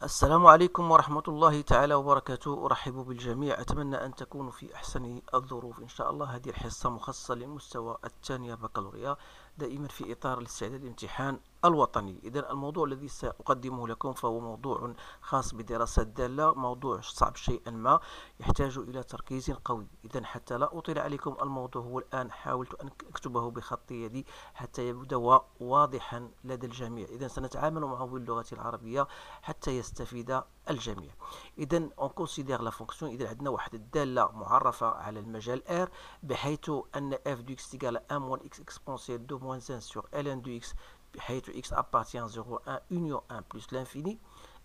السلام عليكم ورحمة الله تعالى وبركاته. أرحب بالجميع، أتمنى أن تكونوا في أحسن الظروف إن شاء الله. هذه الحصة مخصصة للمستوى الثانية بكالوريا، دائما في إطار الاستعداد للامتحان الوطني. إذا الموضوع الذي سأقدمه لكم فهو موضوع خاص بدراسة الدالة، موضوع صعب شيئا ما، يحتاج إلى تركيز قوي. إذا حتى لا أطيل عليكم، الموضوع هو الآن حاولت أن أكتبه بخط يدي حتى يبدو واضحا لدى الجميع. إذا سنتعامل معه باللغة العربية حتى يستفيد الجميع. إذا on considère la fonction. إذا عندنا واحد الدالة معرفة على المجال R، بحيث أن f de x égale 1 moins x exponentielle 2 moins 1 sur ln de x، بحيث x appartient à 0, 1 union 1 plus l'infini.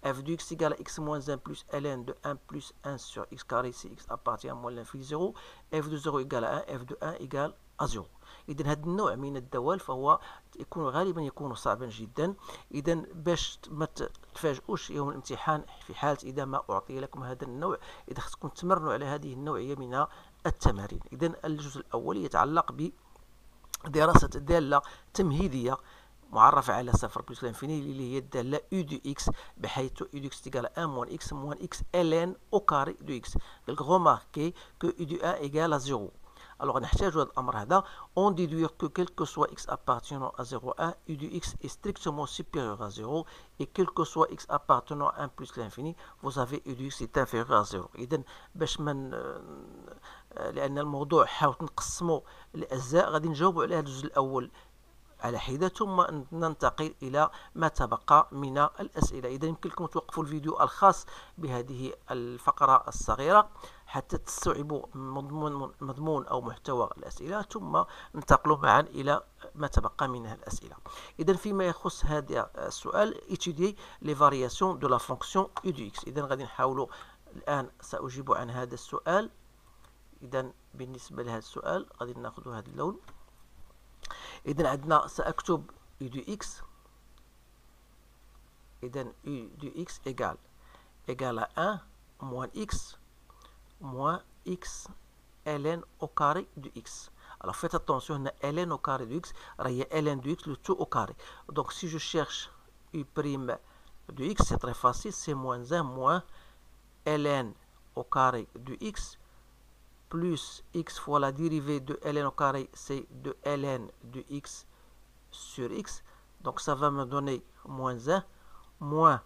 f de x égale x moins 1 plus ln de 1 plus 1 sur x carré si x appartient à moins l'infini 0. f de 0 égale à 1, f de 1 égale à 0. إذا هذا النوع من الدوال فهو غالبا يكون صعبا جدا. إذا باش ما تتفاجئوش يوم الامتحان في حالة إذا ما أعطي لكم هذا النوع، إذا خصكم تمرنوا على هذه النوعية من التمارين. إذا الجزء الأول يتعلق بدراسة دالة تمهيدية معرفة على صفر بلس لانفيني اللي هي الدالة u de x، بحيث u de x égale 1 moins x ln au carré de x. Donc remarquez que u de 1 égale à 0. Alors, نحتاج هذا الأمر هذا. On déduit que quel que soit x appartenant à 0, 1, u de x est strictement supérieur à 0, et quel que soit x appartenant à 1 plus l'infini, vous savez u de x est inférieur à 0. إذا باش من لأن الموضوع حاولت نقسمه لأجزاء، غادي نجاوبوا على هذا الجزء الأول على حدة، ثم ننتقل إلى ما تبقى من الأسئلة. إذا يمكن لكم توقفوا الفيديو الخاص بهذه الفقرة الصغيرة حتى تستوعبوا مضمون أو محتوى الأسئلة، ثم ننتقل معا إلى ما تبقى من الأسئلة. إذا فيما يخص هذا السؤال étudier les variations de la fonction u de x. إذا غادي نحاولوا الآن، سأجيب عن هذا السؤال. إذا بالنسبة لهذا السؤال غادي ناخذ هذا اللون. إذا عندنا سأكتب u de x. إذا u de x égale à 1 moins x ln au carré de x. Alors faites attention, on a ln au carré de x, il y a ln de x, le tout au carré. Donc si je cherche u' de x, c'est très facile, c'est moins 1 moins ln au carré de x plus x fois la dérivée de ln au carré, c'est de ln de x sur x. Donc ça va me donner moins 1 moins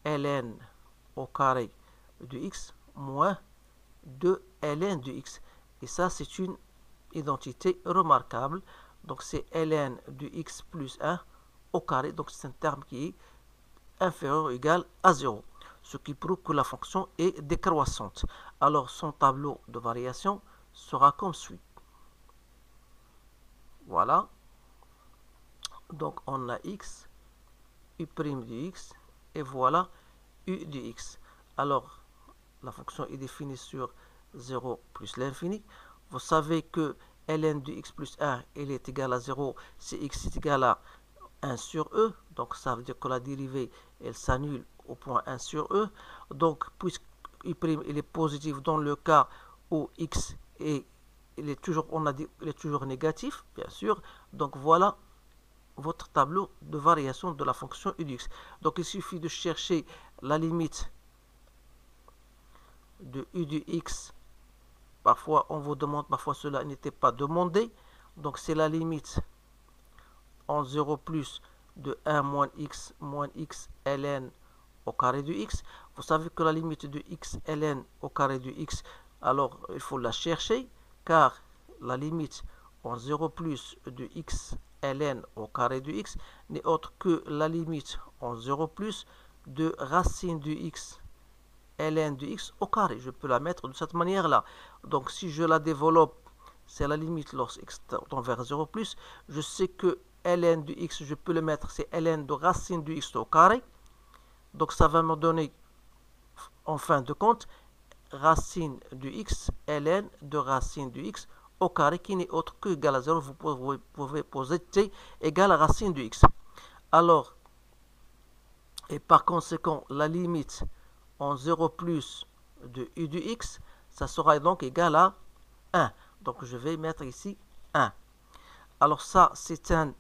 ln au carré de x moins 2 ln de x. Et ça, c'est une identité remarquable. Donc c'est ln de x plus 1 au carré. Donc c'est un terme qui est inférieur ou égal à 0. Ce qui prouve que la fonction est décroissante. Alors son tableau de variation sera comme suit. Voilà. Donc on a x, u' de x, et voilà u de x. Alors la fonction est définie sur 0 plus l'infini. Vous savez que ln de x plus 1 elle est égale à 0 si x est égal à 1 sur e. Donc ça veut dire que la dérivée elle s'annule au point 1 sur e. Donc puisque u' il est positif dans le cas où x est, il est toujours, on a dit, il est toujours négatif, bien sûr. Donc voilà votre tableau de variation de la fonction u de x. Donc il suffit de chercher la limite de u de x. Parfois on vous demande, parfois cela n'était pas demandé. Donc c'est la limite en 0 plus de 1 moins x ln au carré de x. Vous savez que la limite de x ln au carré de x, alors il faut la chercher, car la limite en 0 plus de x ln au carré de x n'est autre que la limite en 0 plus de racine de x ln de x au carré. Je peux la mettre de cette manière-là. Donc si je la développe, c'est la limite lorsque x tend vers 0 plus. Je sais que ln de x, je peux le mettre, c'est ln de racine de x au carré. Donc ça va me donner, en fin de compte, racine de x, ln de racine de x au carré, qui n'est autre que égal à 0. Vous pouvez poser t égale à racine de x. Alors, et par conséquent, la limite en 0 plus de u de x, ça sera donc égal à 1. Donc je vais mettre ici 1. Alors ça, c'est un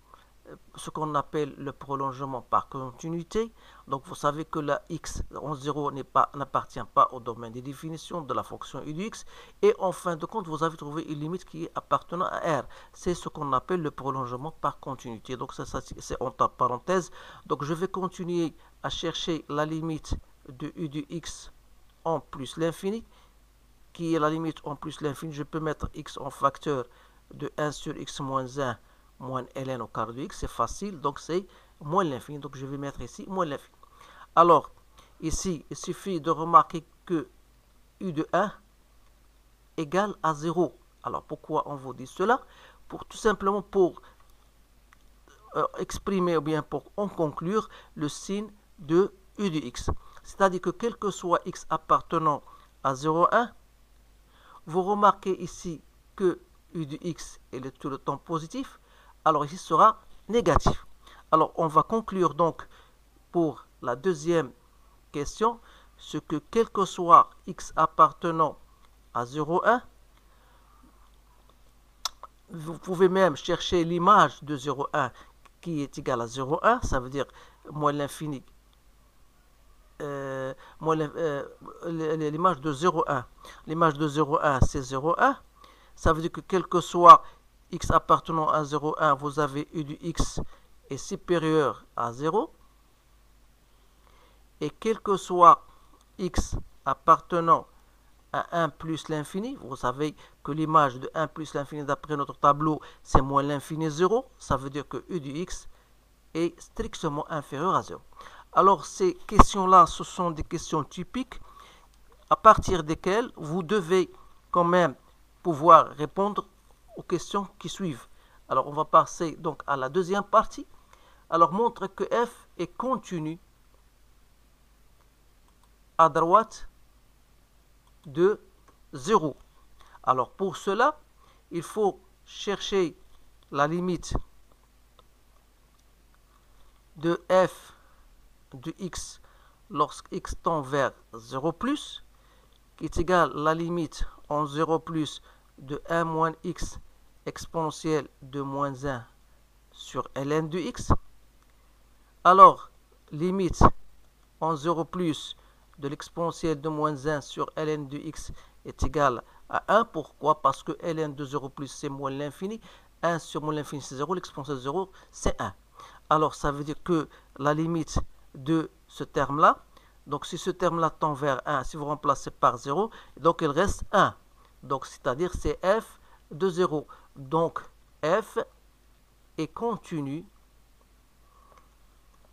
ce qu'on appelle le prolongement par continuité. Donc vous savez que la x en 0 n'appartient pas au domaine des définitions de la fonction u de x. Et en fin de compte, vous avez trouvé une limite qui est appartenant à R. C'est ce qu'on appelle le prolongement par continuité. Donc ça c'est entre parenthèses. Donc je vais continuer à chercher la limite de u de x en plus l'infini, qui est la limite en plus l'infini. Je peux mettre x en facteur de 1 sur x moins 1 moins ln au carré de x, c'est facile, donc c'est moins l'infini, donc je vais mettre ici moins l'infini. Alors, ici, il suffit de remarquer que u de 1 égale à 0. Alors, pourquoi on vous dit cela? Tout simplement pour exprimer, ou bien pour en conclure, le signe de u de x. C'est-à-dire que quel que soit x appartenant à 0, 1, vous remarquez ici que u de x est tout le temps positif, alors ici sera négatif. Alors on va conclure donc pour la deuxième question, ce que quel que soit x appartenant à 0, 1, vous pouvez même chercher l'image de 0, 1 qui est égale à 0, 1, ça veut dire moins l'infini, l'image de 0, 1. L'image de 0, 1 c'est 0, 1. Ça veut dire que quel que soit x appartenant à 0, 1, vous avez u de x est supérieur à 0. Et quel que soit x appartenant à 1 plus l'infini, vous savez que l'image de 1 plus l'infini d'après notre tableau, c'est moins l'infini 0. Ça veut dire que u de x est strictement inférieur à 0. Alors ces questions-là, ce sont des questions typiques à partir desquelles vous devez quand même pouvoir répondre aux questions qui suivent. Alors on va passer donc à la deuxième partie. Alors montre que f est continu à droite de 0. Alors pour cela, il faut chercher la limite de f de x lorsque x tend vers 0 plus, qui est égal à la limite en 0 plus de 1 moins x exponentielle de moins 1 sur ln de x. Alors, limite en 0 plus de l'exponentielle de moins 1 sur ln de x est égale à 1. Pourquoi? Parce que ln de 0 plus c'est moins l'infini. 1 sur moins l'infini c'est 0. L'exponentielle de 0 c'est 1. Alors, ça veut dire que la limite de ce terme-là, donc si ce terme-là tend vers 1, si vous remplacez par 0, donc il reste 1. Donc, c'est-à-dire c'est f de 0. Donc, f est continu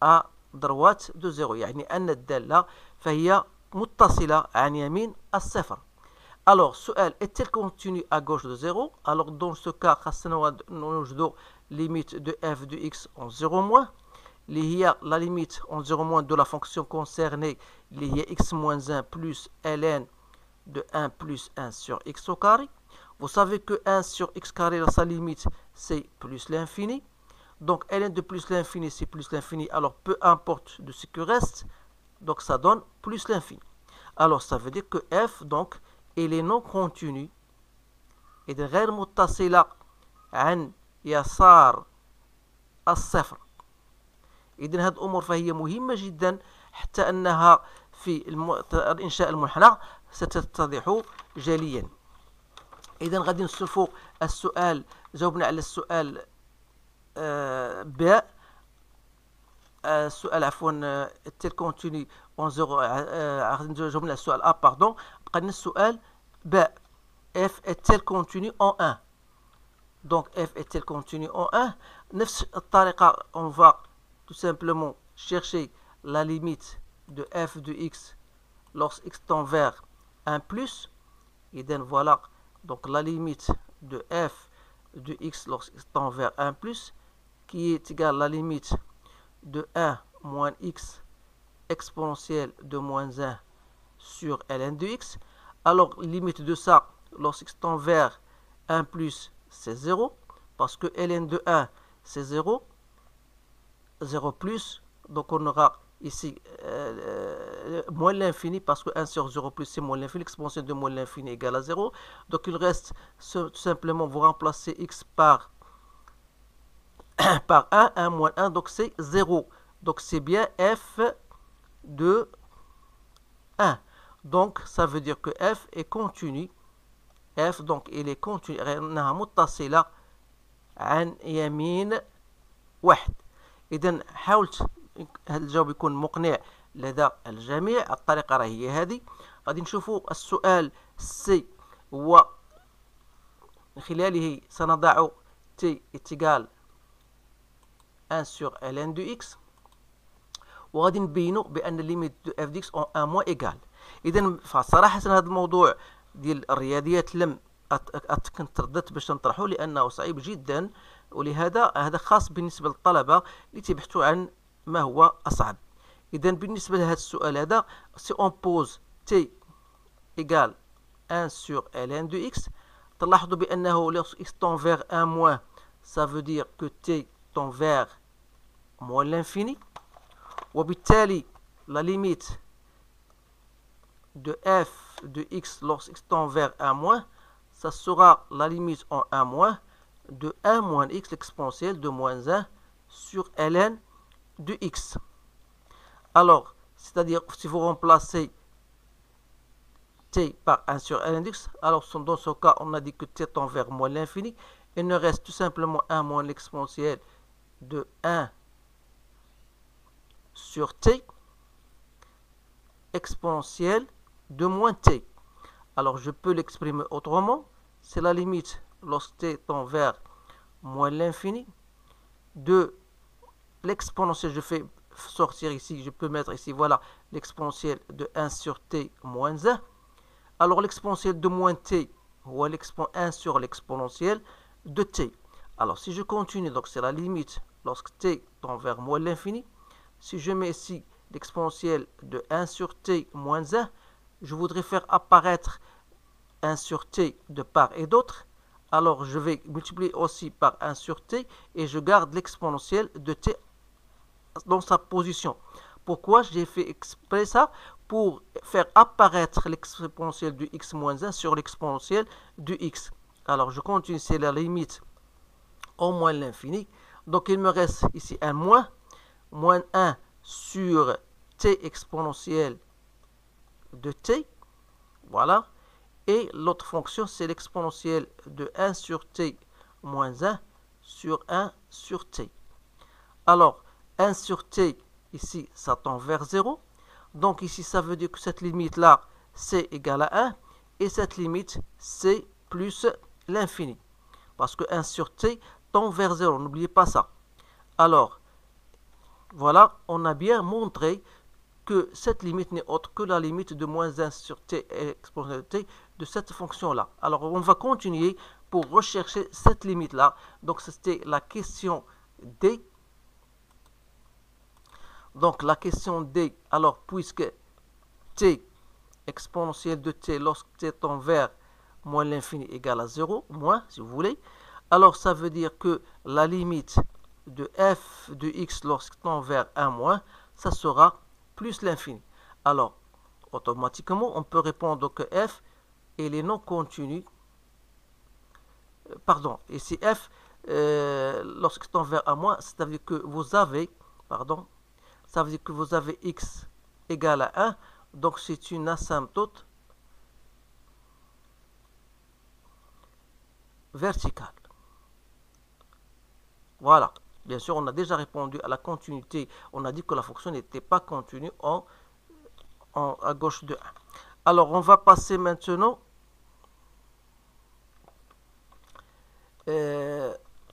à droite de 0. يعني أن الدالة فهي متصلة عن يمين الصفر. Alors, سؤال est-elle continue à gauche de 0? Alors, dans ce cas, خاصنا نوجدوا limite de f de x en 0 moins. Il y a la limite en 0 moins de la fonction concernée, il y a x moins 1 plus ln de 1 plus 1 sur x au carré. Vous savez que 1 sur x carré, sa limite, c'est plus l'infini. Donc, ln de plus l'infini, c'est plus l'infini. Alors, peu importe de ce qui reste, donc ça donne plus l'infini. Alors, ça veut dire que f, donc, il est non continu. Et de غير متصلة عن يسار الصفر. إذن هذه الأمور فهي مهمة جدا حتى أنها في إنشاء المنحنى ستتضح جليا. إذن غادي نشوفوا السؤال، جاوبنا على السؤال باء. السؤال عفوا تيل كونتيني اون زيرو، غادي جاوبنا على السؤال ا باردون. بقى لنا السؤال باء، اف est-elle continue en 1. Donc f est-elle continue en 1. نفس الطريقة on va tout simplement chercher la limite de f de x lorsque x tend vers 1 plus. Et donc voilà, donc la limite de f de x lorsque x tend vers 1 plus, qui est égale à la limite de 1 moins x exponentielle de moins 1 sur ln de x. Alors, limite de ça, lorsque x tend vers 1 plus, c'est 0, parce que ln de 1, c'est 0, 0 plus, donc on aura ici moins l'infini, parce que 1 sur 0 plus, c'est moins l'infini, l'exponentielle de moins l'infini égale à 0. Donc, il reste tout simplement, vous remplacez x par par 1, 1 moins 1, donc c'est 0. Donc c'est bien f de 1. Donc ça veut dire que f est continu. f donc il est continu. لأنها متصلة عن يمين واحد. إذا حاولت هذا الجواب يكون مقنع لدى الجميع. الطريقة راه هي هذه. غادي نشوفوا السؤال سي هو من خلاله سنضع t est égal 1 sur ln de x وغادي نبينوا بان الليميت دو اف دي اكس اون 1 موان ايغال. اذا فصراحه هذا الموضوع ديال الرياضيات لم كنت ترددت باش نطرحه لانه صعيب جدا، ولهذا هذا خاص بالنسبه للطلبه اللي تبحثوا عن ما هو اصعب. اذا بالنسبه لهذا السؤال هذا سي اون بوز تي ايغال 1 sur ln de x، تلاحظوا بانه lorsque x tend vers 1 moins ça veut dire que t tend vers moins l'infini، وبالتالي la limite de f de x lorsque x tend vers 1 moins, ça sera la limite en 1 moins de 1 moins x, l'exponentielle de moins 1 sur ln de x. Alors, c'est-à-dire si vous remplacez t par 1 sur ln de x, alors dans ce cas, on a dit que t tend vers moins l'infini. Il ne reste tout simplement 1 moins l'exponentielle de 1 sur t, exponentielle de moins t. Alors je peux l'exprimer autrement. C'est la limite lorsque t tend vers moins l'infini de l'exponentielle. Je fais sortir ici, je peux mettre ici, voilà, l'exponentielle de 1 sur t moins 1. Alors l'exponentielle de moins t, ou 1 sur l'exponentielle de t. Alors si je continue, donc c'est la limite lorsque t tend vers moins l'infini. Si je mets ici l'exponentielle de 1 sur t moins 1, je voudrais faire apparaître 1 sur t de part et d'autre. Alors je vais multiplier aussi par 1 sur t et je garde l'exponentielle de t dans sa position. Pourquoi j'ai fait exprès ça? Pour faire apparaître l'exponentielle de x moins 1 sur l'exponentielle de x. Alors je continue, c'est la limite au moins l'infini. Donc il me reste ici un moins 1 sur t exponentielle de t. Voilà. Et l'autre fonction, c'est l'exponentielle de 1 sur t moins 1 sur 1 sur t. Alors, 1 sur t, ici, ça tend vers 0. Donc ici, ça veut dire que cette limite-là, c'est égal à 1. Et cette limite, c'est plus l'infini. Parce que 1 sur t tend vers 0. N'oubliez pas ça. Alors, voilà, on a bien montré que cette limite n'est autre que la limite de moins 1 sur t exponentielle de t de cette fonction-là. Alors, on va continuer pour rechercher cette limite-là. Donc, c'était la question D. Donc, la question D, alors, puisque t exponentielle de t lorsque t tend vers moins l'infini égale à 0, moins, si vous voulez, alors ça veut dire que la limite de f de x lorsque tend vers 1 moins, ça sera plus l'infini. Alors, automatiquement, on peut répondre que f, il est non continu. Pardon, ici f, lorsque tend vers 1 moins, ça veut dire que vous avez, pardon, ça veut dire que vous avez x égale à 1, donc c'est une asymptote verticale. Voilà. Bien sûr, on a déjà répondu à la continuité. On a dit que la fonction n'était pas continue à gauche de 1. Alors, on va passer maintenant,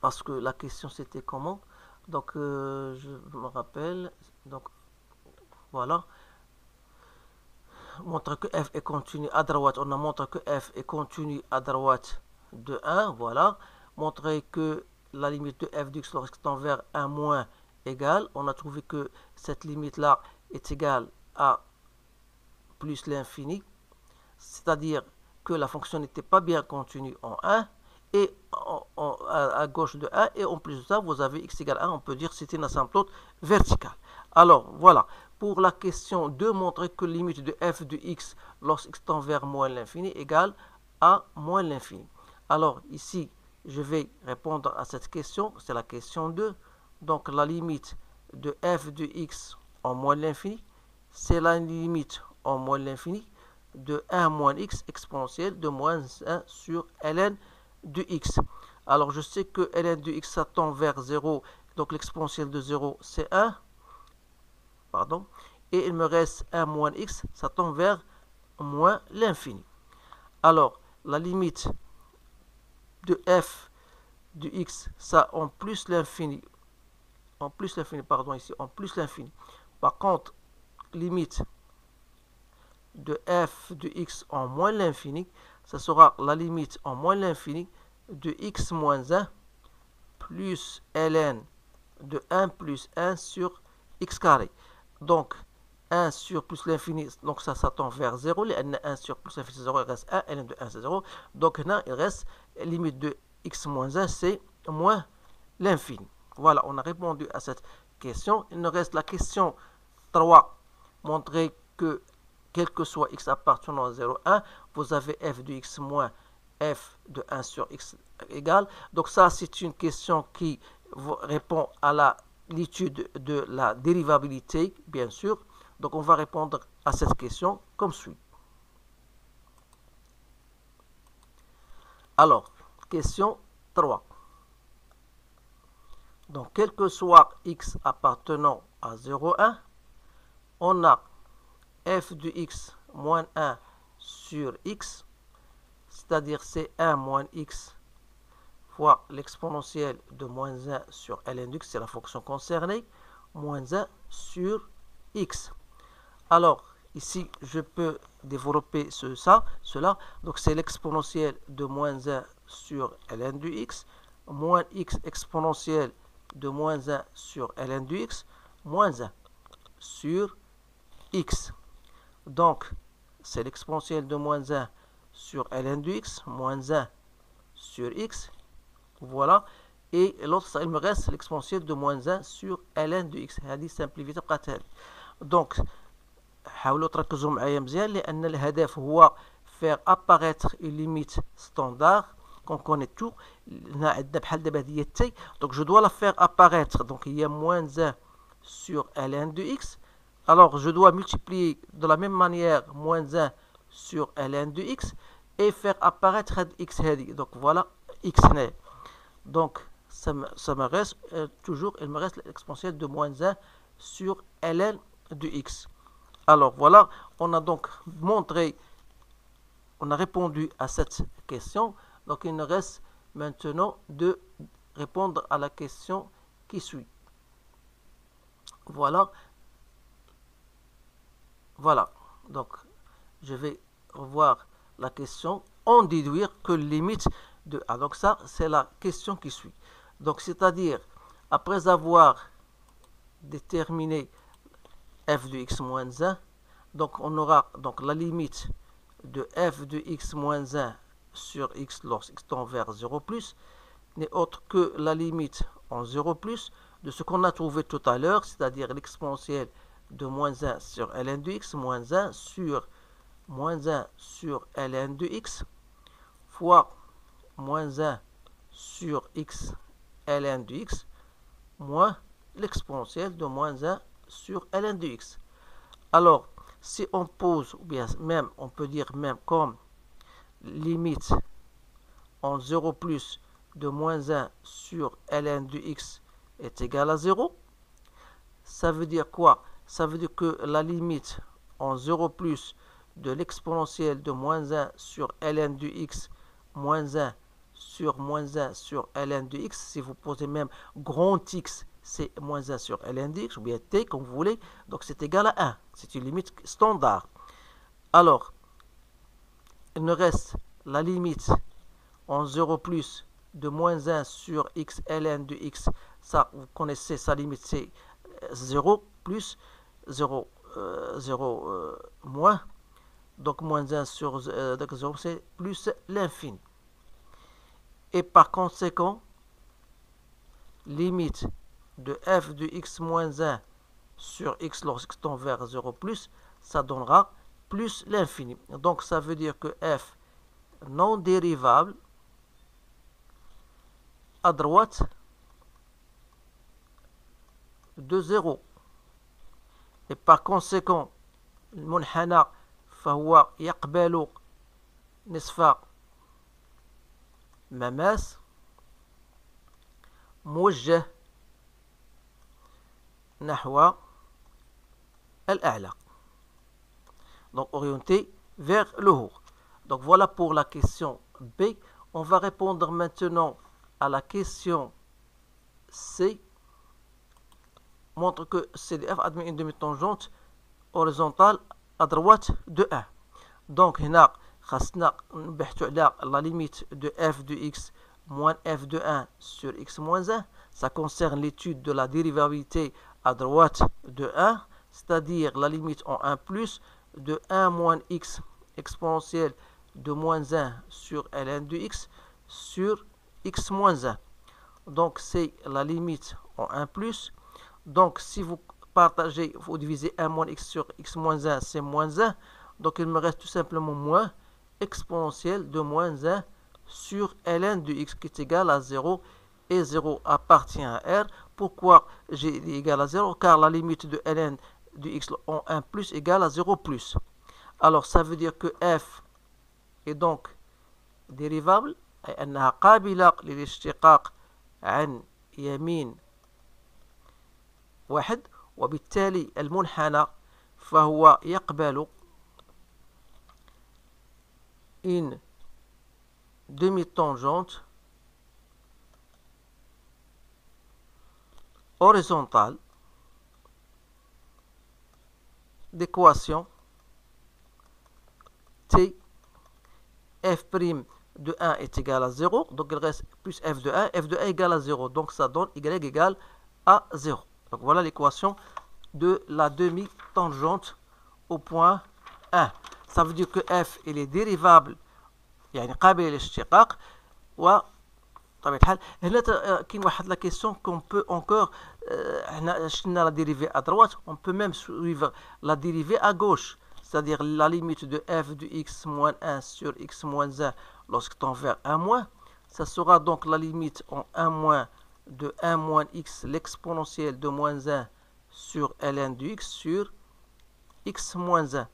parce que la question c'était comment. Donc, je me rappelle. Donc, voilà. Montre que f est continu à droite. On a montré que f est continu à droite de 1. Voilà. Montrer que la limite de f de x lorsque tend vers 1 moins égale. On a trouvé que cette limite-là est égale à plus l'infini. C'est-à-dire que la fonction n'était pas bien continue en 1 et à gauche de 1. Et en plus de ça, vous avez x égale 1. On peut dire que c'est une asymptote verticale. Alors, voilà. Pour la question 2, montrer que la limite de f de x lorsque x tend vers moins l'infini égale à moins l'infini. Alors, ici, je vais répondre à cette question, c'est la question 2. Donc la limite de f de x en moins l'infini, c'est la limite en moins l'infini de 1 moins x exponentielle de moins 1 sur ln de x. Alors je sais que ln de x ça tend vers 0, donc l'exponentielle de 0 c'est 1. Pardon. Et il me reste 1 moins x, ça tend vers moins l'infini. Alors la limite de f de x, ça en plus l'infini, pardon, ici, en plus l'infini. Par contre, limite de f de x en moins l'infini, ça sera la limite en moins l'infini de x moins 1 plus ln de 1 plus 1 sur x carré. Donc, 1 sur plus l'infini, donc ça tend vers 0. Les 1 sur plus l'infini, c'est 0, il reste 1. ln de 1, c'est 0. Donc, là, il reste limite de x moins 1, c'est moins l'infini. Voilà, on a répondu à cette question. Il nous reste la question 3. Montrer que, quel que soit x appartenant à 0, 1, vous avez f de x moins f de 1 sur x égale. Donc ça, c'est une question qui répond à l'étude de la dérivabilité, bien sûr. Donc on va répondre à cette question comme suit. Alors, question 3. Donc, quel que soit x appartenant à 0, 1, on a f de x moins 1 sur x, c'est-à-dire c'est 1 moins x fois l'exponentielle de moins 1 sur ln de x, c'est la fonction concernée, moins 1 sur x. Alors, ici, je peux développer cela. Donc, c'est l'exponentielle de moins 1 sur ln de x, moins x exponentielle de moins 1 sur ln de x, moins 1 sur x. Donc, c'est l'exponentielle de moins 1 sur ln de x, moins 1 sur x. Voilà. Et l'autre, il me reste l'exponentielle de moins 1 sur ln de x. هذه simplifiée بقات هذه. Donc, حاولوا تركزوا معايا مزيان لأن الهدف هو faire apparaître une limite standard qu'on connaît tout. Donc je dois la faire apparaître. Donc il y a moins 1 sur ln de x. Alors je dois multiplier de la même manière moins 1 sur ln de x et faire apparaître x. Donc voilà x. Donc ça me reste toujours, il me reste l'exponentielle de moins 1 sur ln de x. Alors voilà, on a donc montré, on a répondu à cette question. Donc il nous reste maintenant de répondre à la question qui suit. Voilà. Voilà. Donc je vais revoir la question. On déduire que limite de A. Donc ça, c'est la question qui suit. Donc c'est-à-dire, après avoir déterminé f de x moins 1, donc on aura donc la limite de f de x moins 1 sur x lorsque x tend vers 0 plus n'est autre que la limite en 0 plus de ce qu'on a trouvé tout à l'heure, c'est-à-dire l'exponentielle de moins 1 sur ln de x moins 1 sur ln de x fois moins 1 sur x ln de x moins l'exponentielle de moins 1 sur ln de x. Alors, si on pose, ou bien même, on peut dire même comme limite en 0 plus de moins 1 sur ln de x est égal à 0, ça veut dire quoi? Ça veut dire que la limite en 0 plus de l'exponentielle de moins 1 sur ln de x moins 1 sur ln de x, si vous posez même grand x, c'est moins 1 sur ln de x, ou bien t, comme vous voulez, donc c'est égal à 1. C'est une limite standard. Alors, il nous reste la limite en 0 plus de moins 1 sur x ln de x. Ça, vous connaissez, sa limite, c'est 0 plus 0, 0 moins. Donc, moins 1 sur 0, c'est plus l'infini. Et par conséquent, limite de f de x moins 1 sur x lorsque tend vers 0 plus, ça donnera plus l'infini. Donc ça veut dire que f non dérivable à droite de 0. Et par conséquent, المنحنى فهو يقبل نصف مماس موجه نحو الأعلى. Donc orienté vers le haut. Donc voilà pour la question B. On va répondre maintenant à la question C. Montre que CDF admet une demi-tangente horizontale à droite de 1. Donc هنا خاصنا نبحثوا على la limite de f de x moins f de 1 sur x moins 1. Ça concerne l'étude de la dérivabilité à droite de 1, c'est-à-dire la limite en 1 plus de 1 moins x exponentielle de moins 1 sur ln de x sur x moins 1. Donc c'est la limite en 1 plus. Donc si vous partagez, vous divisez 1 moins x sur x moins 1, c'est moins 1. Donc il me reste tout simplement moins exponentielle de moins 1 sur ln de x qui est égal à 0. Et 0 appartient à R. Pourquoi j'ai dit égal à 0? Car la limite de ln de x en 1 plus égale à 0 plus. Alors ça veut dire que f est donc dérivable أي أنها قابلة للاشتقاق عن يمين واحد وبالتالي المنحنى فهو يقبل une demi-tangente horizontale d'équation T f' de 1 est égal à 0, donc il reste plus f de 1 égale à 0, donc ça donne y égale à 0. Donc voilà l'équation de la demi-tangente au point 1. Ça veut dire que f il est dérivable يعني قابل للاشتقاق بطبيعة الحال هنا كاين واحد لا كيسيون كون بو انكور حنا شفنا لا ديريفي à droite, on peut même suivre la dérivée à gauche, c'est-à-dire la limite de f de x moins 1 sur x moins 1 lorsque tend vers 1 moins, ça sera donc la limite en 1 moins de 1 moins x l'exponentielle de moins 1 sur ln de x sur x moins 1.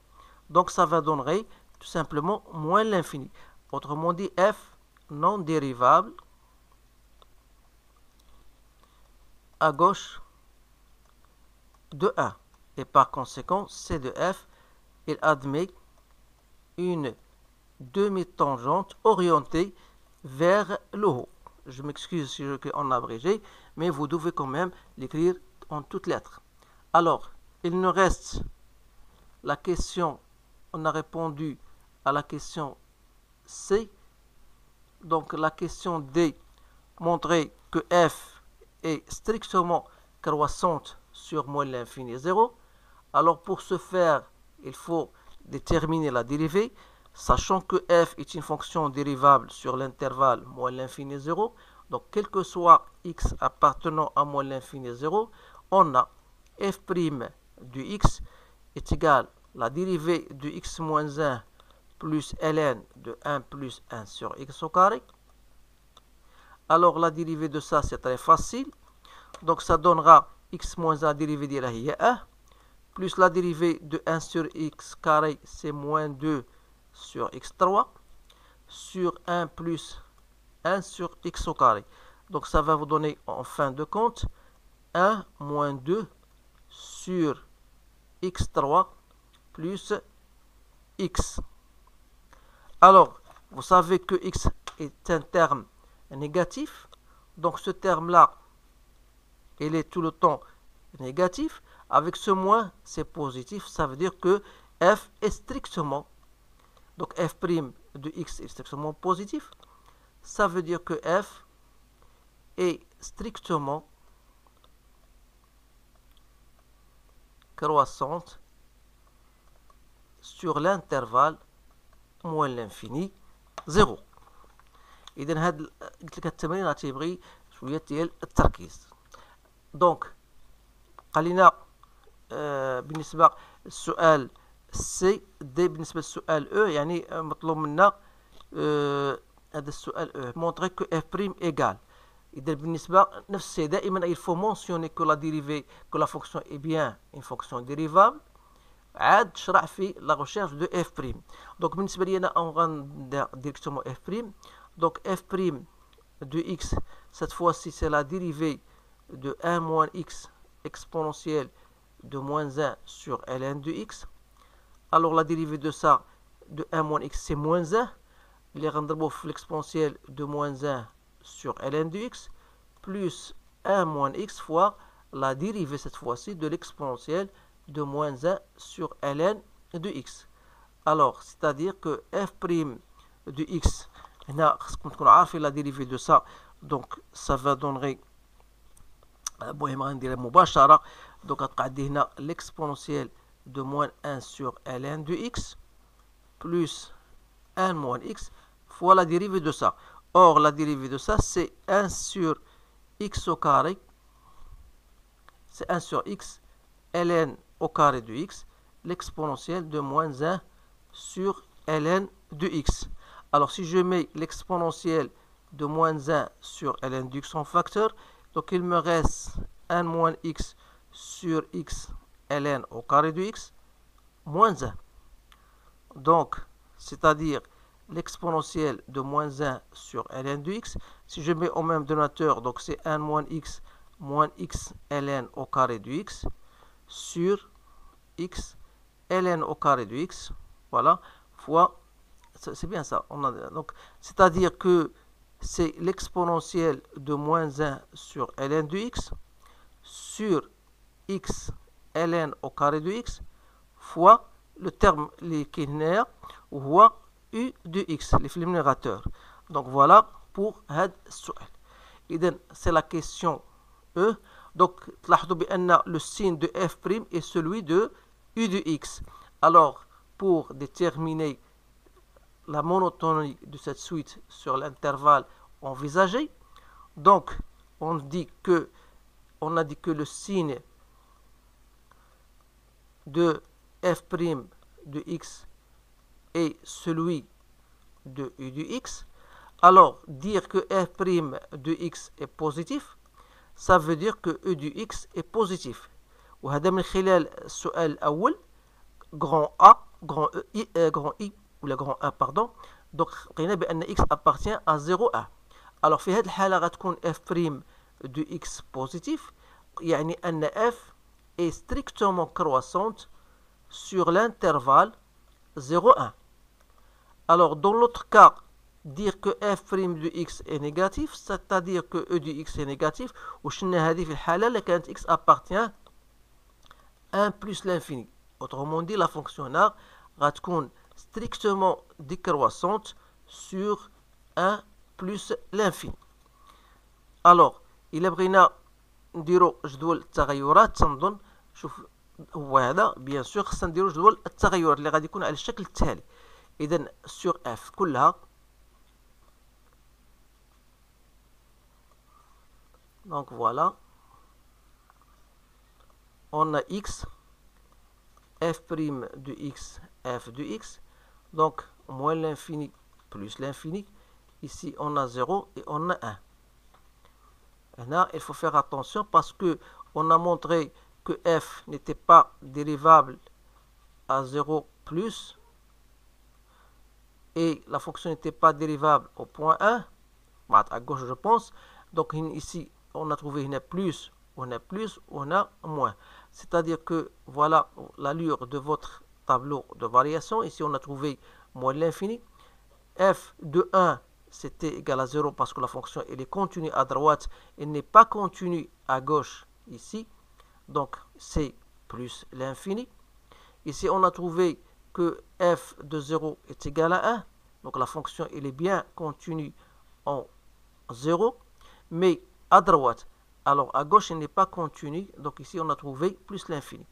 Donc ça va donner tout simplement moins l'infini. Autrement dit, f non dérivable à gauche de 1. Et par conséquent, C de f, il admet une demi-tangente orientée vers le haut. Je m'excuse si je l'écris en abrégé, mais vous devez quand même l'écrire en toutes lettres. Alors, il nous reste la question, on a répondu à la question C. Donc la question D montrait que f est strictement croissante sur moins l'infini 0. Alors pour ce faire, il faut déterminer la dérivée, sachant que f est une fonction dérivable sur l'intervalle moins l'infini 0. Donc quel que soit x appartenant à moins l'infini 0, on a f' de x est égal à la dérivée de x moins 1 plus ln de 1 plus 1 sur x au carré. Alors la dérivée de ça, c'est très facile. Donc ça donnera x moins 1 dérivée de la 1, plus la dérivée de 1 sur x carré, c'est moins 2 sur x3, sur 1 plus 1 sur x au carré. Donc ça va vous donner en fin de compte 1 moins 2 sur x3 plus x. Alors, vous savez que x est un terme négatif. Donc ce terme-là, il est tout le temps négatif. Avec ce moins, c'est positif. Ça veut dire que f est strictement, donc f' de x est strictement positif. Ça veut dire que f est strictement croissante sur l'intervalle moins l'infini 0. إذن هاد قلت لك التمرين راه تيبغي شوية ديال التركيز. دونك قالينا بالنسبة للسؤال سي دي بالنسبة للسؤال او يعني مطلوب منا هذا السؤال او montrer que f' égal. إذا بالنسبة نفس الشيء دائما il faut mentionner que la dérivée que la fonction est bien une fonction dérivable. عاد تشرح في la recherche de f'. Donc بالنسبة لي أنا on غندير directement f'. Donc f' de x, cette fois-ci c'est la dérivée de 1 moins x exponentielle de moins 1 sur ln de x. Alors la dérivée de ça, de 1 moins x, c'est moins 1. Les rendez-vous l'exponentielle de moins 1 sur ln de x, plus 1 moins x fois la dérivée cette fois-ci de l'exponentielle de moins 1 sur ln de x. Alors, c'est-à-dire que f' de x, on a fait la dérivée de ça, donc ça va donner donc l'exponentielle de moins 1 sur ln de x plus 1 moins x fois la dérivée de ça. Or, la dérivée de ça, c'est 1 sur x au carré. C'est 1 sur x ln au carré de x, l'exponentielle de moins 1 sur ln de x. Alors, si je mets l'exponentielle de moins 1 sur ln de x en facteur, donc il me reste 1 moins x sur x ln au carré de x moins 1. Donc, c'est-à-dire l'exponentielle de moins 1 sur ln de x. Si je mets au même dénominateur, donc c'est 1 moins x ln au carré de x sur x ln au carré de x, voilà, fois, c'est bien ça. Donc, c'est-à-dire que c'est l'exponentielle de moins 1 sur ln de x sur x ln au carré de x fois le terme linéaire ou u de x, les numérateurs. Donc voilà pour هذا السؤال. إذن c'est la question E. Donc تلاحظوا بأن le signe de f' est celui de u de x. Alors pour déterminer la monotonie de cette suite sur l'intervalle envisagé, donc on a dit que le signe de f' de x est celui de u de x. Alors dire que f' de x est positif, ça veut dire que e de x est positif. وهذا من خلال السؤال الأول grand A, grand I ou le grand A pardon. Donc لقينا بأن x appartient à 0,1. Alors في هذه الحالة غتكون f' de x positif، يعني أن f est strictement croissante sur l'intervalle 0,1. Alors dans l'autre cas, dire que f' de x est négatif, c'est-à-dire que e de x est négatif، وشلنا هذه في الحالة اللي كانت x appartient 1 plus l'infini. Autrement dit, la fonction R va être strictement décroissante sur 1 plus l'infini. Alors, إلا بغينا نديرو جدول التغيرات تنظن شوف هو هذا بيان سور خصنا نديرو جدول التغيرات اللي غادي يكون على الشكل التالي. إذا سور اف كلها donc voilà on a x f' de x f de x, donc moins l'infini plus l'infini. Ici on a 0 et on a 1. Là, il faut faire attention parce que on a montré que f n'était pas dérivable à 0 plus et la fonction n'était pas dérivable au point 1, à gauche je pense. Donc ici on a trouvé une plus, on a moins. C'est-à-dire que voilà l'allure de votre tableau de variation. Ici on a trouvé moins l'infini. F de 1 c'était égal à 0 parce que la fonction elle est continue à droite, elle n'est pas continue à gauche ici. Donc c'est plus l'infini. Ici on a trouvé que f de 0 est égal à 1. Donc la fonction elle est bien continue en 0, mais à droite. Alors à gauche elle n'est pas continue, donc ici on a trouvé plus l'infini.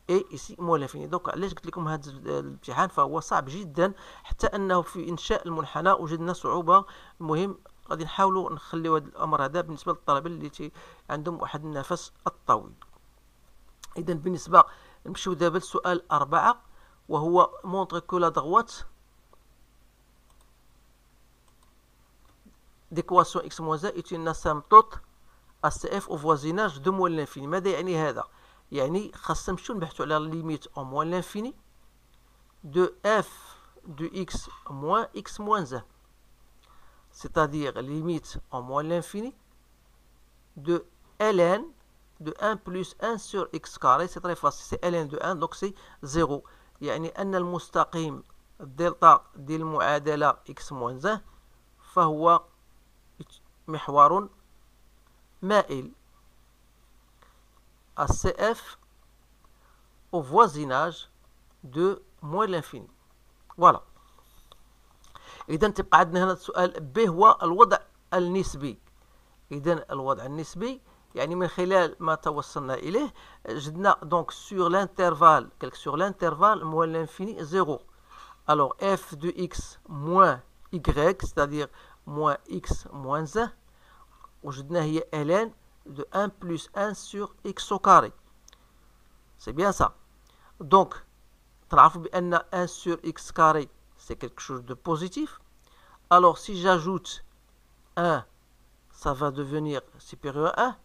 et ici moins l'infini. دونك علاش قلت لكم هذا الامتحان فهو صعب جدا، حتى انه في انشاء المنحنى وجدنا صعوبه. المهم غادي نحاولوا نخليو هذا الامر هذا بالنسبه للطلبه اللي عندهم واحد النفس الطويل. اذا بالنسبه نمشيو دابا للسؤال 4 وهو مونطر كو لا دغوات d'équation x moins 1 est une asymptote ACF au voisinage de moins l'infini. ماذا يعني هذا؟ يعني خاصنا نمشيو نبحثوا على limite en moins l'infini de f de x moins x moins 1. C'est-à-dire limite en moins l'infini de ln de 1 plus 1 sur x carré. C'est très facile, c'est ln de 1, donc c'est 0. يعني أن المستقيم الدلتا ديال المعادلة x moins 1 فهو محور مائل à CF au voisinage de moins l'infini. Voilà. إذا تبقى عندنا هنا السؤال ب هو الوضع النسبي. إذا الوضع النسبي يعني من خلال ما توصلنا إليه جدنا donc sur l'intervalle moins l'infini 0. Alors f de x moins y, c'est-à-dire moins x moins 1, وجدنا هي ln de 1 plus 1 sur x au carré. C'est bien ça. Donc, تعرفوا بأن 1 sur x carré, c'est quelque chose de positif. Alors, si j'ajoute 1, ça va devenir supérieur à 1.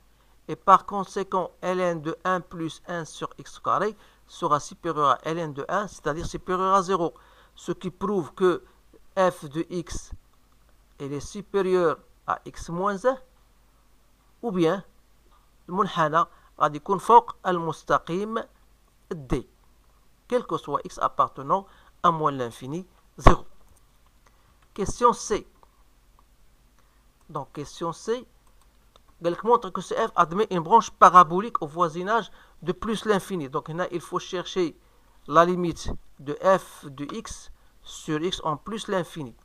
Et par conséquent, ln de 1 plus 1 sur x carré sera supérieur à ln de 1, c'est-à-dire supérieur à 0. Ce qui prouve que f de x est supérieur à x moins 1. ou bien المنحنى غادي يكون فوق المستقيم D, quel que soit x appartenant à moins l'infini 0. Question C. Donc question C, elle montre que CF admet une branche parabolique au voisinage de plus l'infini. Donc là, il faut chercher la limite de f de x sur x en plus l'infini.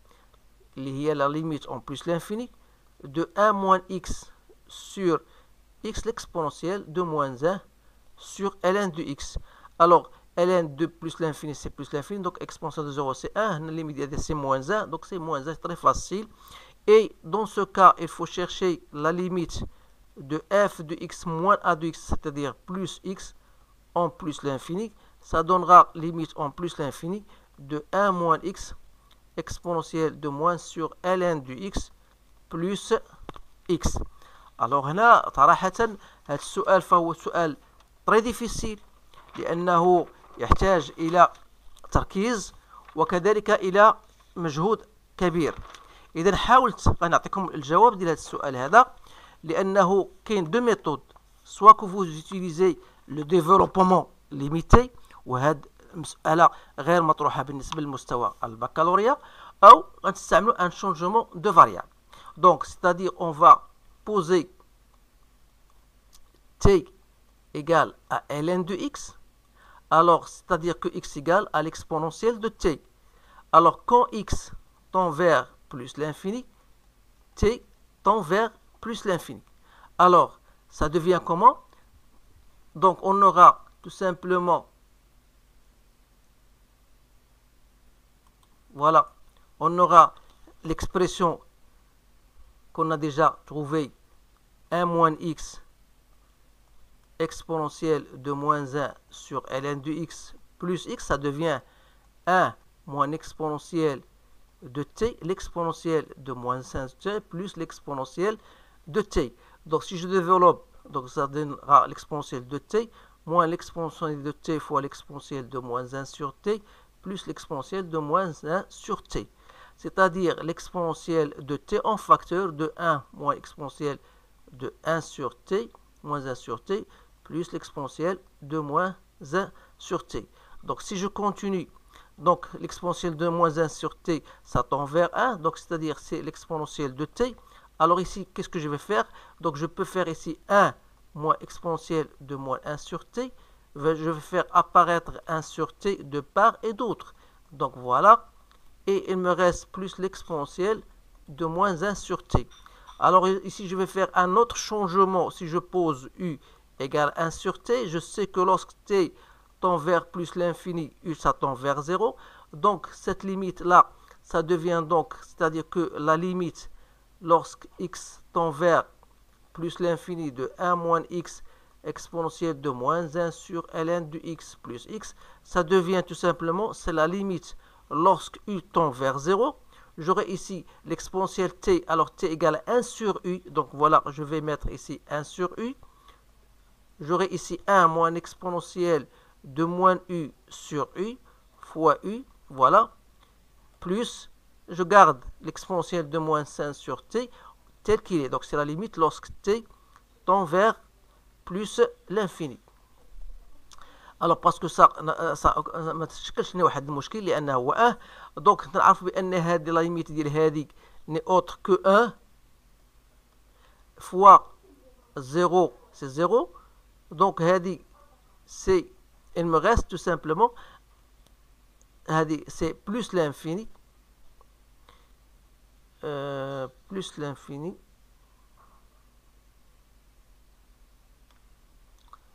Il y a la limite en plus l'infini de 1 moins x sur x l'exponentielle de moins 1 sur ln de x. Alors, ln de plus l'infini, c'est plus l'infini, donc exponentielle de 0, c'est 1, la limite c'est moins 1, donc c'est moins 1, c'est très facile. Et dans ce cas, il faut chercher la limite de f de x moins a de x, c'est-à-dire plus x en plus l'infini. Ça donnera limite en plus l'infini de 1 moins x exponentielle de moins sur ln de x plus x. Alors هنا صراحة هذا السؤال فهو سؤال très difficile لأنه يحتاج إلى تركيز وكذلك إلى مجهود كبير. إذا حاولت نعطيكم الجواب ديال هذا السؤال هذا لأنه كاين دو ميثود soit que vous utilisez le développement limité وهذه مسألة غير مطروحة بالنسبة للمستوى البكالوريا أو غنستعملوا un changement de variable. Donc c'est-à-dire on va poser t égale à ln de x, alors c'est-à-dire que x égale à l'exponentielle de t. Alors quand x tend vers plus l'infini, t tend vers plus l'infini. Alors ça devient comment? Donc on aura tout simplement, voilà, on aura l'expression qu'on a déjà trouvé 1 moins x exponentielle de moins 1 sur ln de x plus x, ça devient 1 moins exponentielle de t, l'exponentielle de moins 5t plus l'exponentielle de t. Donc si je développe, donc ça donnera l'exponentielle de t moins l'exponentielle de t fois l'exponentielle de moins 1 sur t plus l'exponentielle de moins 1 sur t. C'est-à-dire l'exponentielle de t en facteur de 1 moins exponentielle de 1 sur t, moins 1 sur t, plus l'exponentielle de moins 1 sur t. Donc si je continue, donc l'exponentielle de moins 1 sur t, ça tend vers 1, donc c'est-à-dire c'est l'exponentielle de t. Alors ici, qu'est-ce que je vais faire? Donc je peux faire ici 1 moins exponentielle de moins 1 sur t. Je vais faire apparaître 1 sur t de part et d'autre. Donc voilà. Et il me reste plus l'exponentielle de moins 1 sur t. Alors ici, je vais faire un autre changement. Si je pose u égale 1 sur t, je sais que lorsque t tend vers plus l'infini, u ça tend vers 0. Donc cette limite-là, ça devient donc, c'est-à-dire que la limite, lorsque x tend vers plus l'infini de 1 moins x exponentielle de moins 1 sur ln de x plus x, ça devient tout simplement, c'est la limite lorsque u tend vers 0, j'aurai ici l'exponentielle t, alors t égale 1 sur u, donc voilà, je vais mettre ici 1 sur u. J'aurai ici 1 moins exponentielle de moins u sur u, fois u, voilà, plus, je garde l'exponentielle de moins 5 sur t, tel qu'il est. Donc c'est la limite lorsque t tend vers plus l'infini. Alors parce que ما تشكلش لنا واحد المشكل لانه هو دونك نعرف بان هذه لا ليميت ديال هذه ني اوتر كو 1 فوا 0 سي 0. دونك هذه سي il me reste tout simplement هذه سي بلس l'infini plus l'infini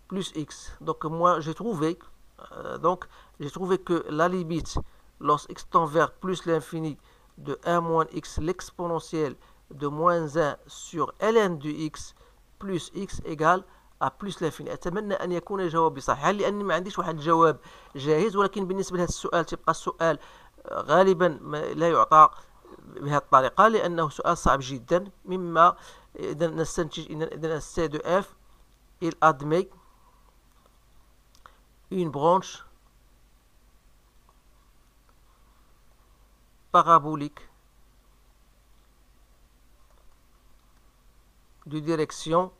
plus x. Donc moi j'ai trouvé que la limite lorsque x tend vers plus l'infini de 1 moins x l'exponentielle de moins 1 sur ln de x plus x égale à plus l'infini. أتمنى أن يكون جوابي صحيح لأني ما عنديش واحد الجواب جاهز، ولكن بالنسبة لهذا السؤال تبقى السؤال غالبا لا يعطى بهذه الطريقة لأنه سؤال صعب جدا. مما إذا نستنتج إذا C de f il admet une branche parabolique de direction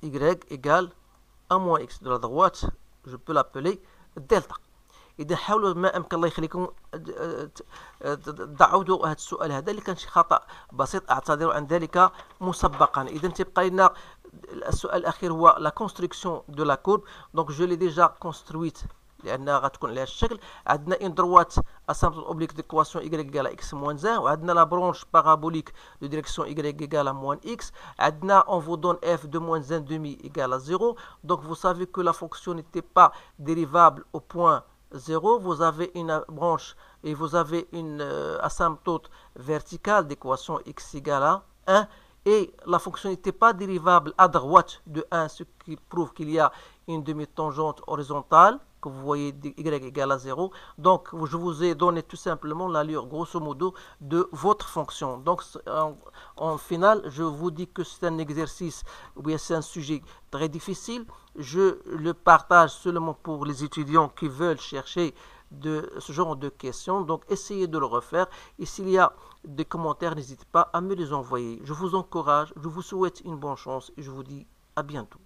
y égale à moins x. De la droite, je peux l'appeler delta. إذا حاولوا ما أمكن الله يخليكم تعودوا هذا السؤال هذا اللي كان شي خطأ بسيط أعتذر عن ذلك مسبقا. إذا تبقى لنا السؤال الأخير هو la construction de la courbe. Donc je l'ai déjà construite لأنها غتكون على هذا الشكل. عندنا une droite asymptote oblique d'équation y égale à x moins 1 وعندنا la branche parabolique de direction y égale à moins x. عندنا on vous donne f de moins 1 demi égale à 0. Donc vous savez que la fonction n'était pas dérivable au point 0, vous avez une branche et vous avez une asymptote verticale d'équation x égale à 1 et la fonction n'était pas dérivable à droite de 1, ce qui prouve qu'il y a une demi-tangente horizontale que vous voyez y égale à 0. Donc je vous ai donné tout simplement l'allure grosso modo de votre fonction. Donc en final, je vous dis que c'est un exercice ou bien c'est un sujet très difficile. Je le partage seulement pour les étudiants qui veulent chercher de ce genre de questions. Donc essayez de le refaire et s'il y a des commentaires, n'hésitez pas à me les envoyer. Je vous encourage, je vous souhaite une bonne chance et je vous dis à bientôt.